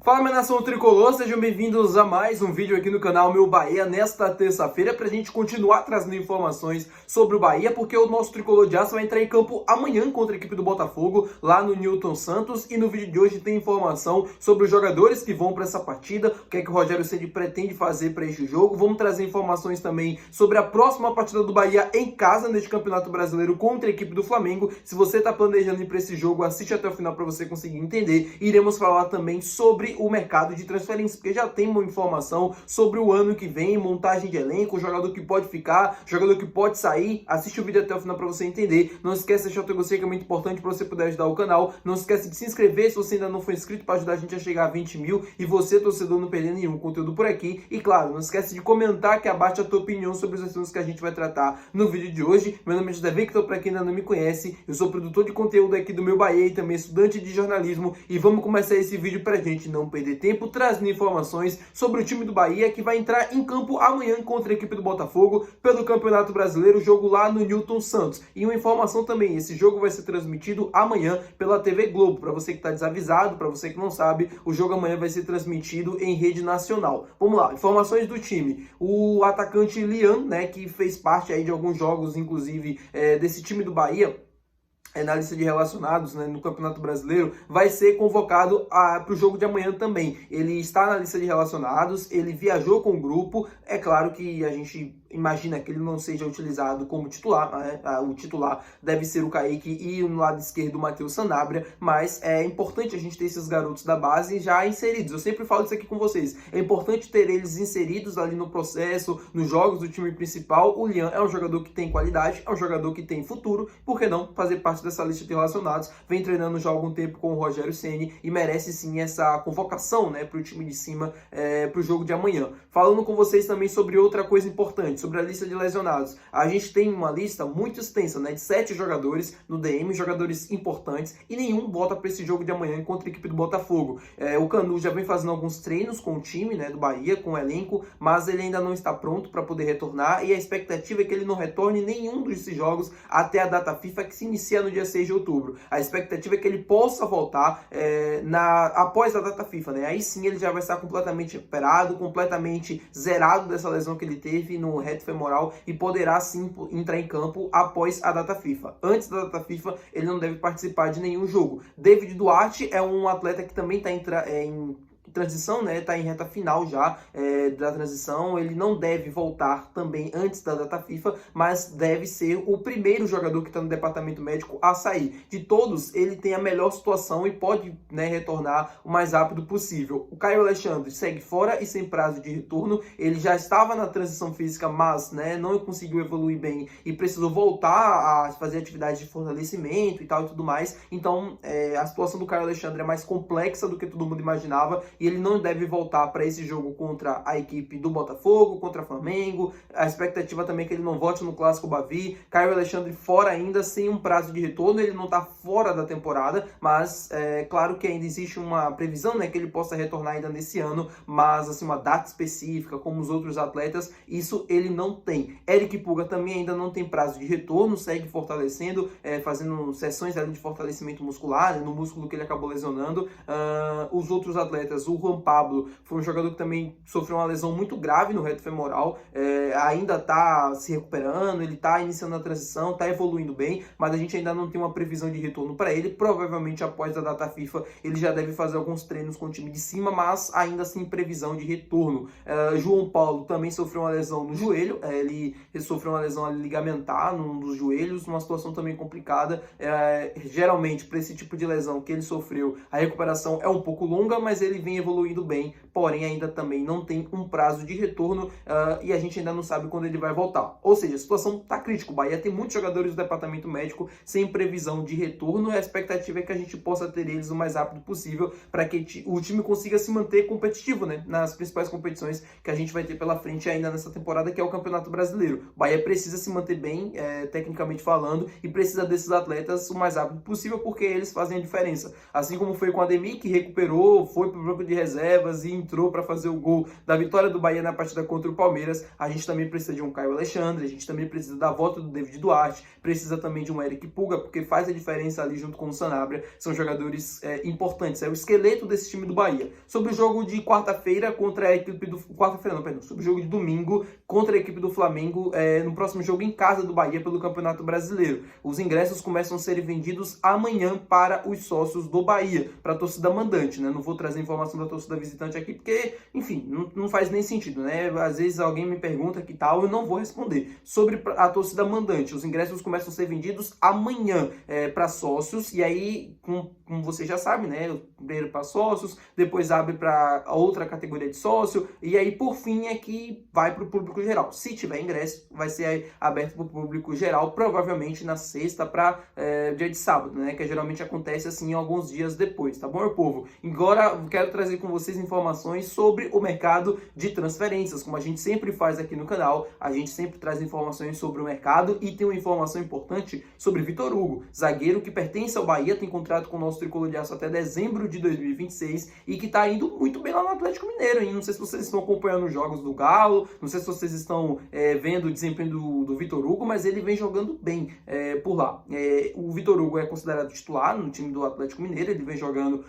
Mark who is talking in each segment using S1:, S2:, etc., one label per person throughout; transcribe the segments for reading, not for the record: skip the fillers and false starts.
S1: Fala, minha nação tricolor, sejam bem-vindos a mais um vídeo aqui no canal Meu Bahia nesta terça-feira pra gente continuar trazendo informações sobre o Bahia, porque o nosso tricolor de aço vai entrar em campo amanhã contra a equipe do Botafogo, lá no Newton Santos, e no vídeo de hoje tem informação sobre os jogadores que vão para essa partida, o que é que o Rogério Ceni pretende fazer para este jogo. Vamos trazer informações também sobre a próxima partida do Bahia em casa neste Campeonato Brasileiro contra a equipe do Flamengo. Se você está planejando ir para esse jogo, assiste até o final para você conseguir entender. Iremos falar também sobre o mercado de transferência, porque já tem uma informação sobre o ano que vem, montagem de elenco, jogador que pode ficar, jogador que pode sair. Assiste o vídeo até o final para você entender. Não esquece de deixar o teu gostei, que é muito importante para você poder ajudar o canal. Não esquece de se inscrever se você ainda não for inscrito, para ajudar a gente a chegar a 20 mil e você, torcedor, não perder nenhum conteúdo por aqui. E claro, não esquece de comentar aqui abaixo a tua opinião sobre os assuntos que a gente vai tratar no vídeo de hoje. Meu nome é José Victor, para quem ainda não me conhece, eu sou produtor de conteúdo aqui do Meu Bahia e também estudante de jornalismo, e vamos começar esse vídeo pra gente não perder tempo, trazendo informações sobre o time do Bahia que vai entrar em campo amanhã contra a equipe do Botafogo pelo Campeonato Brasileiro, jogo lá no Newton Santos. E uma informação também, esse jogo vai ser transmitido amanhã pela TV Globo, para você que está desavisado, para você que não sabe, o jogo amanhã vai ser transmitido em rede nacional. Vamos lá, informações do time. O atacante Lian, né, que fez parte aí de alguns jogos, inclusive desse time do Bahia, na lista de relacionados, né, no Campeonato Brasileiro, vai ser convocado para o jogo de amanhã também. Ele está na lista de relacionados, ele viajou com o grupo. É claro que a gente imagina que ele não seja utilizado como titular, né? O titular deve ser o Kaique e no lado esquerdo o Matheus Sanabria, mas é importante a gente ter esses garotos da base já inseridos. Eu sempre falo isso aqui com vocês, é importante ter eles inseridos ali no processo, nos jogos do time principal. O Lian é um jogador que tem qualidade, é um jogador que tem futuro, por que não fazer parte dessa lista de relacionados? Vem treinando já há algum tempo com o Rogério Ceni e merece sim essa convocação, né, para o time de cima, para o jogo de amanhã. Falando com vocês também sobre outra coisa importante, sobre a lista de lesionados. A gente tem uma lista muito extensa, né, de 7 jogadores no DM, jogadores importantes, e nenhum bota para esse jogo de amanhã contra a equipe do Botafogo. O Canu já vem fazendo alguns treinos com o time, né, do Bahia, com o elenco, mas ele ainda não está pronto para poder retornar, e a expectativa é que ele não retorne nenhum desses jogos até a data FIFA, que se inicia no dia 6 de outubro. A expectativa é que ele possa voltar após a data FIFA, né? Aí sim ele já vai estar completamente recuperado, completamente zerado dessa lesão que ele teve no reto femoral, e poderá sim entrar em campo após a data FIFA. Antes da data FIFA, ele não deve participar de nenhum jogo. David Duarte é um atleta que também está em transição, né? Tá em reta final já da transição. Ele não deve voltar também antes da data FIFA, mas deve ser o primeiro jogador que está no departamento médico a sair. De todos, ele tem a melhor situação e pode, né, retornar o mais rápido possível. O Caio Alexandre segue fora e sem prazo de retorno. Ele já estava na transição física, mas, né, não conseguiu evoluir bem e precisou voltar a fazer atividades de fortalecimento e tal e tudo mais. Então, a situação do Caio Alexandre é mais complexa do que todo mundo imaginava, e ele não deve voltar para esse jogo contra a equipe do Botafogo, contra o Flamengo. A expectativa também é que ele não volte no Clássico Bavi. Caio Alexandre fora ainda, sem um prazo de retorno. Ele não está fora da temporada, mas claro que ainda existe uma previsão, né, que ele possa retornar ainda nesse ano, mas assim, uma data específica, como os outros atletas, isso ele não tem. Eric Puga também ainda não tem prazo de retorno, segue fortalecendo, fazendo sessões ali de fortalecimento muscular, né, no músculo que ele acabou lesionando. Os outros atletas, o Juan Pablo foi um jogador que também sofreu uma lesão muito grave no reto femoral, ainda está se recuperando, ele está iniciando a transição, está evoluindo bem, mas a gente ainda não tem uma previsão de retorno para ele. Provavelmente após a data FIFA ele já deve fazer alguns treinos com o time de cima, mas ainda sem previsão de retorno. João Paulo também sofreu uma lesão no joelho, ele sofreu uma lesão ligamentar num dos joelhos, uma situação também complicada. Geralmente para esse tipo de lesão que ele sofreu, a recuperação é um pouco longa, mas ele vem evoluindo bem, porém ainda também não tem um prazo de retorno, e a gente ainda não sabe quando ele vai voltar. Ou seja, a situação está crítica. O Bahia tem muitos jogadores do departamento médico sem previsão de retorno, e a expectativa é que a gente possa ter eles o mais rápido possível para que o time consiga se manter competitivo, né, nas principais competições que a gente vai ter pela frente ainda nessa temporada, que é o Campeonato Brasileiro. O Bahia precisa se manter bem, tecnicamente falando, e precisa desses atletas o mais rápido possível, porque eles fazem a diferença. Assim como foi com o Ademir, que recuperou, foi para o banco de reservas e entrou para fazer o gol da vitória do Bahia na partida contra o Palmeiras. A gente também precisa de um Caio Alexandre, a gente também precisa da volta do David Duarte, precisa também de um Eric Pulga, porque faz a diferença ali junto com o Sanabria. São jogadores importantes, é o esqueleto desse time do Bahia. Sobre o jogo de quarta-feira contra a equipe do... sobre o jogo de domingo contra a equipe do Flamengo, no próximo jogo em casa do Bahia pelo Campeonato Brasileiro. Os ingressos começam a ser vendidos amanhã para os sócios do Bahia, para a torcida mandante, né? Não vou trazer informação da torcida visitante aqui, porque, enfim, não faz nem sentido, né? Às vezes alguém me pergunta que tal, eu não vou responder. Sobre a torcida mandante, os ingressos começam a ser vendidos amanhã para sócios, e aí, como você já sabe, né? Primeiro para sócios, depois abre para outra categoria de sócio, e aí, por fim, é que vai para o público geral. Se tiver ingresso, vai ser aberto para o público geral, provavelmente na sexta para dia de sábado, né? Que geralmente acontece assim alguns dias depois, tá bom, meu povo? Agora, quero trazer com vocês informações sobre o mercado de transferências, como a gente sempre faz aqui no canal. A gente sempre traz informações sobre o mercado e tem uma informação importante sobre Vitor Hugo, zagueiro que pertence ao Bahia, tem contrato com o nosso tricolor de aço até dezembro de 2026 e que tá indo muito bem lá no Atlético Mineiro, hein? Não sei se vocês estão acompanhando os jogos do Galo, não sei se vocês estão vendo o desempenho do Vitor Hugo, mas ele vem jogando bem por lá. O Vitor Hugo é considerado titular no time do Atlético Mineiro, ele vem jogando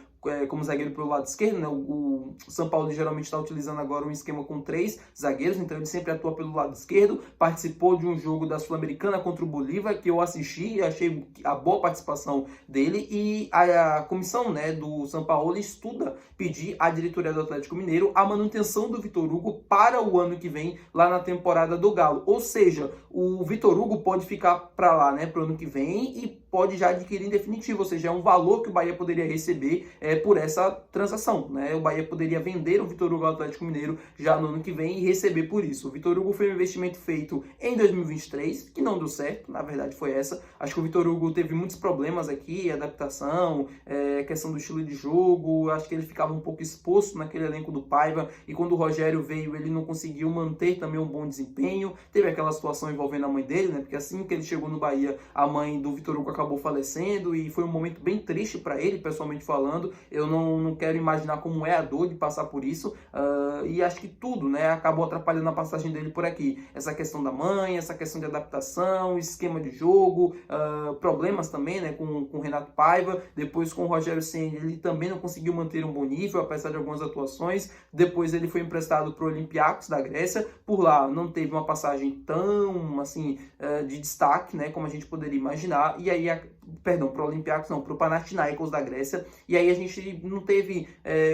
S1: como zagueiro pelo lado esquerdo, né? O São Paulo geralmente está utilizando agora um esquema com 3 zagueiros, então ele sempre atua pelo lado esquerdo. Participou de um jogo da Sul-Americana contra o Bolívar, que eu assisti e achei a boa participação dele, e a comissão, né, do São Paulo estuda pedir à diretoria do Atlético Mineiro a manutenção do Vitor Hugo para o ano que vem, lá na temporada do Galo. Ou seja, o Vitor Hugo pode ficar para lá, né, para o ano que vem, e pode já adquirir em definitivo, ou seja, é um valor que o Bahia poderia receber por essa transação, né? O Bahia poderia vender o Vitor Hugo ao Atlético Mineiro já no ano que vem e receber por isso. O Vitor Hugo foi um investimento feito em 2023, que não deu certo, na verdade foi essa. Acho que o Vitor Hugo teve muitos problemas aqui, adaptação, questão do estilo de jogo, acho que ele ficava um pouco exposto naquele elenco do Paiva, e quando o Rogério veio, ele não conseguiu manter também um bom desempenho. Teve aquela situação envolvendo a mãe dele, né? Porque assim que ele chegou no Bahia, a mãe do Vitor Hugo acabou falecendo, e foi um momento bem triste para ele, pessoalmente falando. Eu não quero imaginar como é a dor de passar por isso, e acho que tudo, né, acabou atrapalhando a passagem dele por aqui. Essa questão da mãe, essa questão de adaptação, esquema de jogo, problemas também, né, com o Renato Paiva. Depois com o Rogério Ceni, ele também não conseguiu manter um bom nível, apesar de algumas atuações. Depois ele foi emprestado para o Olympiacos da Grécia. Por lá não teve uma passagem tão assim de destaque, né, como a gente poderia imaginar. E aí, para o Olympiacos não, para o Panathinaikos da Grécia. E aí a gente não teve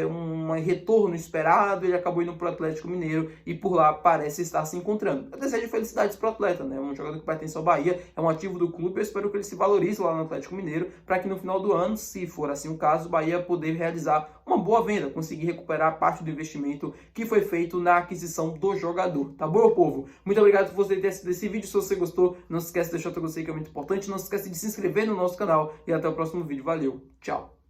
S1: um retorno esperado, ele acabou indo para o Atlético Mineiro e por lá parece estar se encontrando. Eu desejo felicidades para o atleta, né? Um jogador que pertence ao Bahia, é um ativo do clube. Eu espero que ele se valorize lá no Atlético Mineiro, para que no final do ano, se for assim o caso, o Bahia poder realizar uma boa venda, conseguir recuperar parte do investimento que foi feito na aquisição do jogador. Tá bom, meu povo? Muito obrigado por você ter assistido esse vídeo. Se você gostou, não se esquece de deixar o teu gostei, que é muito importante. Não se esquece de se inscrever no nosso canal e até o próximo vídeo. Valeu, tchau!